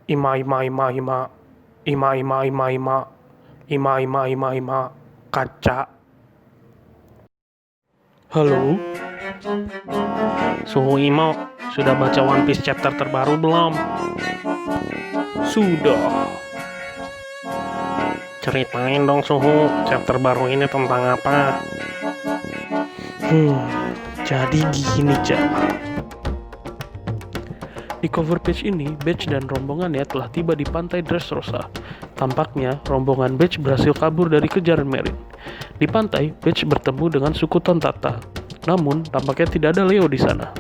Ima ima ima ima ima ima ima ima ima ima ima ima kaca. Halo, Suhu Imo, sudah baca One Piece chapter terbaru belum? Sudah. Ceritain dong Suhu, chapter baru ini tentang apa? Jadi gini Cak. Di cover page ini, Badge dan rombongannya telah tiba di pantai Dressrosa. Tampaknya, rombongan Badge berhasil kabur dari kejaran Merin. Di pantai, Badge bertemu dengan suku Tontata. Namun, tampaknya tidak ada Leo di sana.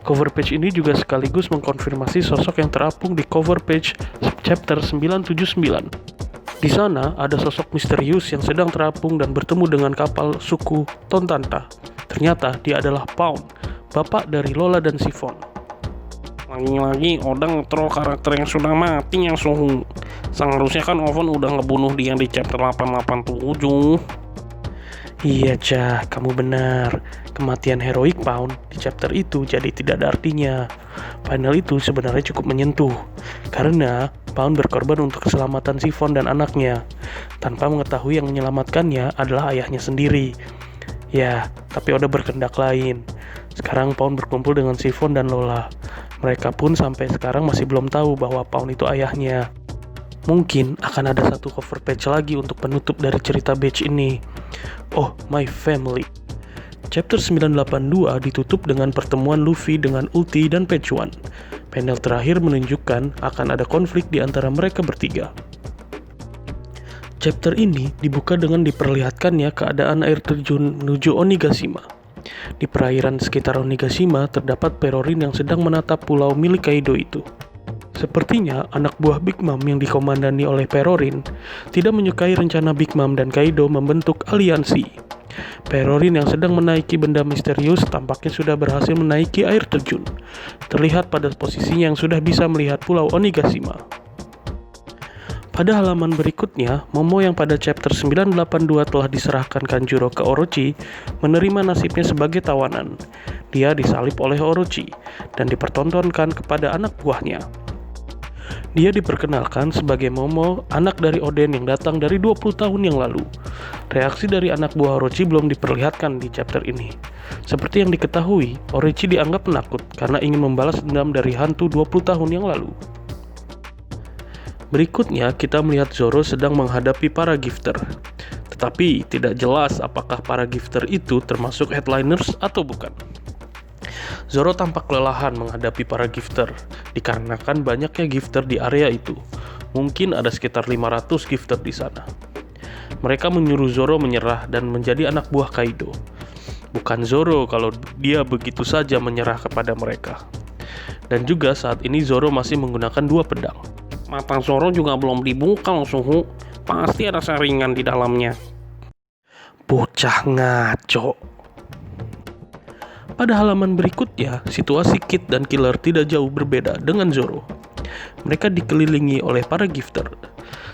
Cover page ini juga sekaligus mengkonfirmasi sosok yang terapung di cover page chapter 979. Di sana, ada sosok misterius yang sedang terapung dan bertemu dengan kapal suku Tontata. Ternyata, dia adalah Pound, bapak dari Lola dan Sifon. Lagi-lagi Oda nge-troll karakter yang sudah mati yang Suhu. Seharusnya kan Oven udah ngebunuh dia di chapter 887. Iya Cah, kamu benar. Kematian heroik Pound di chapter itu jadi tidak ada artinya. Final itu sebenarnya cukup menyentuh, karena Pound berkorban untuk keselamatan Sifon dan anaknya, tanpa mengetahui yang menyelamatkannya adalah ayahnya sendiri. Ya, tapi Oda berkehendak lain. Sekarang Pound berkumpul dengan Sifon dan Lola. Mereka pun sampai sekarang masih belum tahu bahwa Pound itu ayahnya. Mungkin akan ada satu cover page lagi untuk penutup dari cerita Badge ini. Oh, My Family. Chapter 982 ditutup dengan pertemuan Luffy dengan Ulti dan Page One. Panel terakhir menunjukkan akan ada konflik di antara mereka bertiga. Chapter ini dibuka dengan diperlihatkannya keadaan air terjun menuju Onigashima. Di perairan sekitar Onigashima terdapat Perorin yang sedang menatap pulau milik Kaido itu. Sepertinya anak buah Big Mom yang dikomandani oleh Perorin tidak menyukai rencana Big Mom dan Kaido membentuk aliansi. Perorin yang sedang menaiki benda misterius tampaknya sudah berhasil menaiki air terjun. Terlihat pada posisinya yang sudah bisa melihat pulau Onigashima. Pada halaman berikutnya, Momo yang pada chapter 982 telah diserahkan Kanjuro ke Orochi, menerima nasibnya sebagai tawanan. Dia disalib oleh Orochi, dan dipertontonkan kepada anak buahnya. Dia diperkenalkan sebagai Momo, anak dari Oden yang datang dari 20 tahun yang lalu. Reaksi dari anak buah Orochi belum diperlihatkan di chapter ini. Seperti yang diketahui, Orochi dianggap penakut karena ingin membalas dendam dari hantu 20 tahun yang lalu. Berikutnya, kita melihat Zoro sedang menghadapi para gifter. Tetapi, tidak jelas apakah para gifter itu termasuk headliners atau bukan. Zoro tampak kelelahan menghadapi para gifter, dikarenakan banyaknya gifter di area itu. Mungkin ada sekitar 500 gifter di sana. Mereka menyuruh Zoro menyerah dan menjadi anak buah Kaido. Bukan Zoro kalau dia begitu saja menyerah kepada mereka. Dan juga saat ini Zoro masih menggunakan 2 pedang. Mata Zoro juga belum dibuka loh Suhu. Pasti ada saringan di dalamnya. Bocah ngaco. Pada halaman berikutnya, situasi Kid dan Killer tidak jauh berbeda dengan Zoro. Mereka dikelilingi oleh para gifter.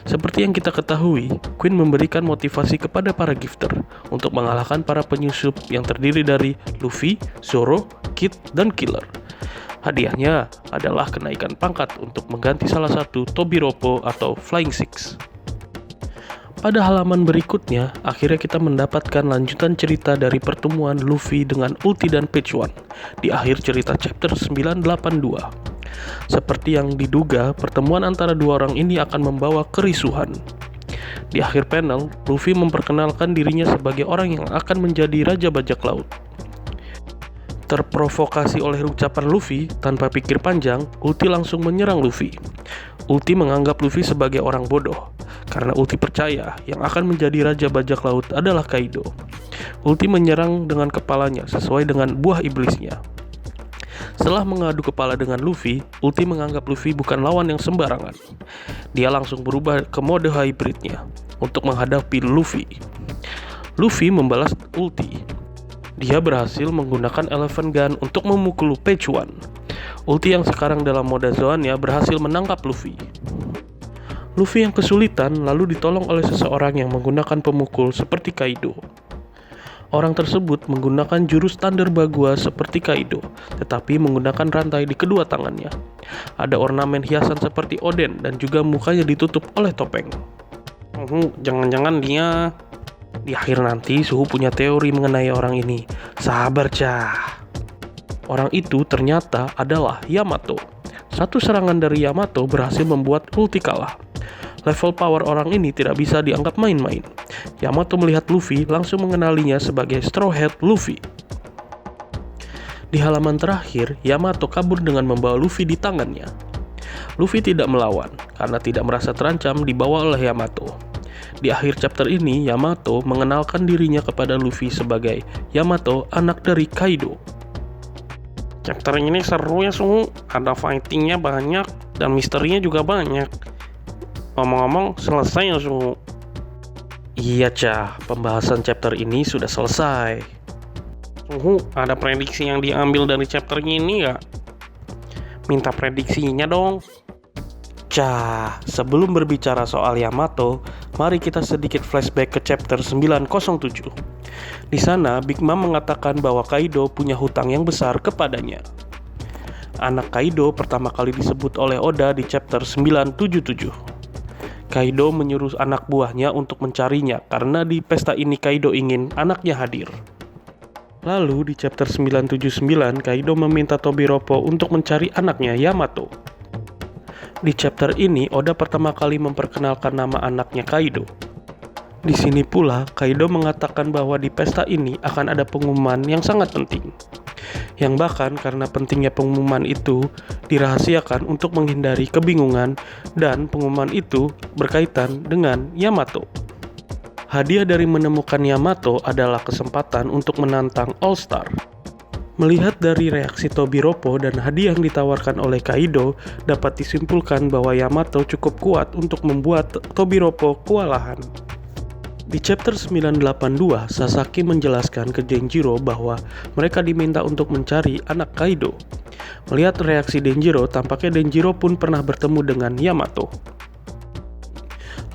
Seperti yang kita ketahui, Queen memberikan motivasi kepada para gifter untuk mengalahkan para penyusup yang terdiri dari Luffy, Zoro, Kid, dan Killer. Hadiahnya adalah kenaikan pangkat untuk mengganti salah satu Tobiropo atau Flying Six. Pada halaman berikutnya, akhirnya kita mendapatkan lanjutan cerita dari pertemuan Luffy dengan Ulti dan Page One di akhir cerita chapter 982. Seperti yang diduga, pertemuan antara dua orang ini akan membawa kerisuhan. Di akhir panel, Luffy memperkenalkan dirinya sebagai orang yang akan menjadi Raja Bajak Laut. Terprovokasi oleh ucapan Luffy, tanpa pikir panjang, Ulti langsung menyerang Luffy. Ulti menganggap Luffy sebagai orang bodoh, karena Ulti percaya yang akan menjadi Raja Bajak Laut adalah Kaido. Ulti menyerang dengan kepalanya sesuai dengan buah iblisnya. Setelah mengadu kepala dengan Luffy, Ulti menganggap Luffy bukan lawan yang sembarangan. Dia langsung berubah ke mode hybridnya untuk menghadapi Luffy. Luffy membalas Ulti. Dia berhasil menggunakan Elephant Gun untuk memukul Page One. Ulti yang sekarang dalam mode Zoanya berhasil menangkap Luffy. Luffy yang kesulitan lalu ditolong oleh seseorang yang menggunakan pemukul seperti Kaido. Orang tersebut menggunakan jurus Thunder Bagua seperti Kaido, tetapi menggunakan rantai di kedua tangannya. Ada ornamen hiasan seperti Oden dan juga mukanya ditutup oleh topeng. Jangan-jangan dia... Di akhir nanti Suhu punya teori mengenai orang ini. Sabar cah. Orang itu ternyata adalah Yamato. Satu serangan dari Yamato berhasil membuat ulti kalah. Level power orang ini tidak bisa dianggap main-main. Yamato melihat Luffy langsung mengenalinya sebagai Straw Hat Luffy. Di halaman terakhir, Yamato kabur dengan membawa Luffy di tangannya. Luffy tidak melawan karena tidak merasa terancam dibawa oleh Yamato. Di akhir chapter ini, Yamato mengenalkan dirinya kepada Luffy sebagai Yamato, anak dari Kaido. Chapter ini seru ya Suhu, ada fightingnya banyak dan misterinya juga banyak. Ngomong-ngomong, selesai ya Suhu? Iya cah, pembahasan chapter ini sudah selesai. Suhu, ada prediksi yang diambil dari chapter ini nggak? Minta prediksinya dong. Cah, sebelum berbicara soal Yamato, mari kita sedikit flashback ke chapter 907. Di sana, Big Mom mengatakan bahwa Kaido punya hutang yang besar kepadanya. Anak Kaido pertama kali disebut oleh Oda di chapter 977. Kaido menyuruh anak buahnya untuk mencarinya karena di pesta ini Kaido ingin anaknya hadir. Lalu di chapter 979, Kaido meminta Tobiropo untuk mencari anaknya Yamato. Di chapter ini, Oda pertama kali memperkenalkan nama anaknya Kaido. Di sini pula, Kaido mengatakan bahwa di pesta ini akan ada pengumuman yang sangat penting. Yang bahkan karena pentingnya pengumuman itu dirahasiakan untuk menghindari kebingungan dan pengumuman itu berkaitan dengan Yamato. Hadiah dari menemukan Yamato adalah kesempatan untuk menantang All Star. Melihat dari reaksi Tobiropo dan hadiah yang ditawarkan oleh Kaido, dapat disimpulkan bahwa Yamato cukup kuat untuk membuat Tobiropo kewalahan. Di chapter 982, Sasaki menjelaskan ke Denjiro bahwa mereka diminta untuk mencari anak Kaido. Melihat reaksi Denjiro, tampaknya Denjiro pun pernah bertemu dengan Yamato.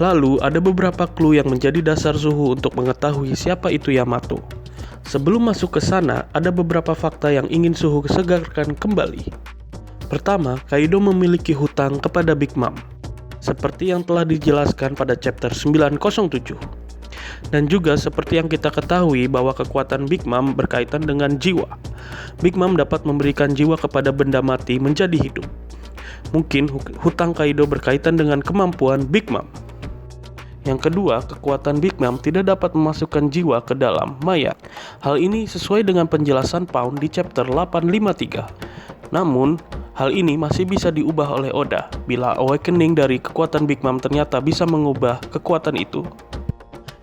Lalu, ada beberapa clue yang menjadi dasar Suhu untuk mengetahui siapa itu Yamato. Sebelum masuk ke sana, ada beberapa fakta yang ingin Suhu segarkan kembali. Pertama, Kaido memiliki hutang kepada Big Mom, seperti yang telah dijelaskan pada chapter 907. Dan juga seperti yang kita ketahui bahwa kekuatan Big Mom berkaitan dengan jiwa. Big Mom dapat memberikan jiwa kepada benda mati menjadi hidup. Mungkin hutang Kaido berkaitan dengan kemampuan Big Mom. Yang kedua, kekuatan Big Mom tidak dapat memasukkan jiwa ke dalam mayat. Hal ini sesuai dengan penjelasan Pound di chapter 853. Namun, hal ini masih bisa diubah oleh Oda bila awakening dari kekuatan Big Mom ternyata bisa mengubah kekuatan itu.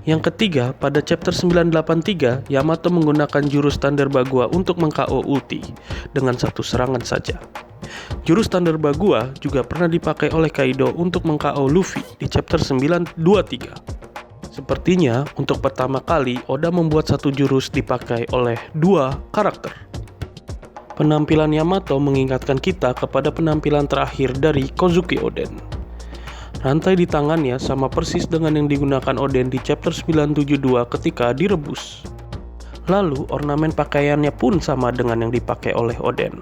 Yang ketiga, pada chapter 983, Yamato menggunakan jurus Thunder Bagua untuk meng-KO ulti dengan satu serangan saja. Jurus Thunder Bagua juga pernah dipakai oleh Kaido untuk meng-KO Luffy di chapter 923. Sepertinya, untuk pertama kali, Oda membuat satu jurus dipakai oleh dua karakter. Penampilan Yamato mengingatkan kita kepada penampilan terakhir dari Kozuki Oden. Rantai di tangannya sama persis dengan yang digunakan Oden di chapter 972 ketika direbus. Lalu ornamen pakaiannya pun sama dengan yang dipakai oleh Oden.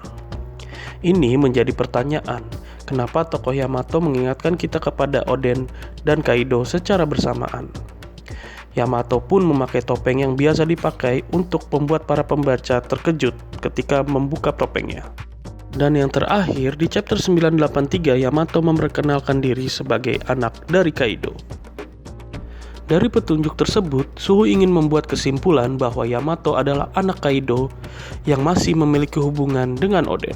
Ini menjadi pertanyaan, kenapa tokoh Yamato mengingatkan kita kepada Oden dan Kaido secara bersamaan. Yamato pun memakai topeng yang biasa dipakai untuk membuat para pembaca terkejut ketika membuka topengnya. Dan yang terakhir, di chapter 983, Yamato memperkenalkan diri sebagai anak dari Kaido. Dari petunjuk tersebut, Suhu ingin membuat kesimpulan bahwa Yamato adalah anak Kaido yang masih memiliki hubungan dengan Oden.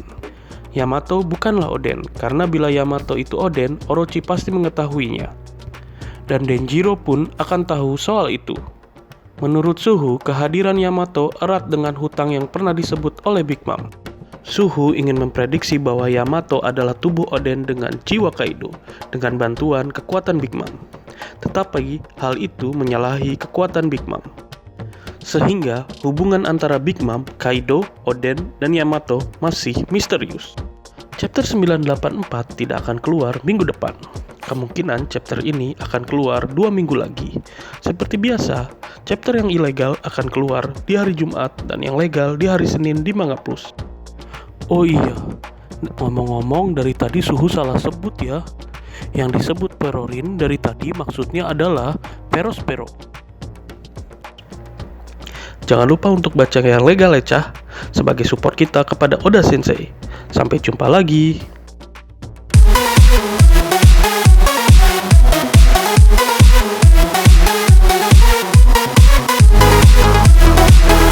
Yamato bukanlah Oden, karena bila Yamato itu Oden, Orochi pasti mengetahuinya. Dan Denjiro pun akan tahu soal itu. Menurut Suhu, kehadiran Yamato erat dengan hutang yang pernah disebut oleh Big Mom. Suhu ingin memprediksi bahwa Yamato adalah tubuh Oden dengan jiwa Kaido dengan bantuan kekuatan Big Mom. Tetapi hal itu menyalahi kekuatan Big Mom. Sehingga hubungan antara Big Mom, Kaido, Oden, dan Yamato masih misterius. Chapter 984 tidak akan keluar minggu depan. Kemungkinan chapter ini akan keluar 2 minggu lagi. Seperti biasa, chapter yang ilegal akan keluar di hari Jumat dan yang legal di hari Senin di Manga Plus. Oh iya, ngomong-ngomong dari tadi Suhu salah sebut ya. Yang disebut Perorin dari tadi maksudnya adalah Perospero. Jangan lupa untuk baca yang legal ya, sebagai support kita kepada Oda Sensei. Sampai jumpa lagi.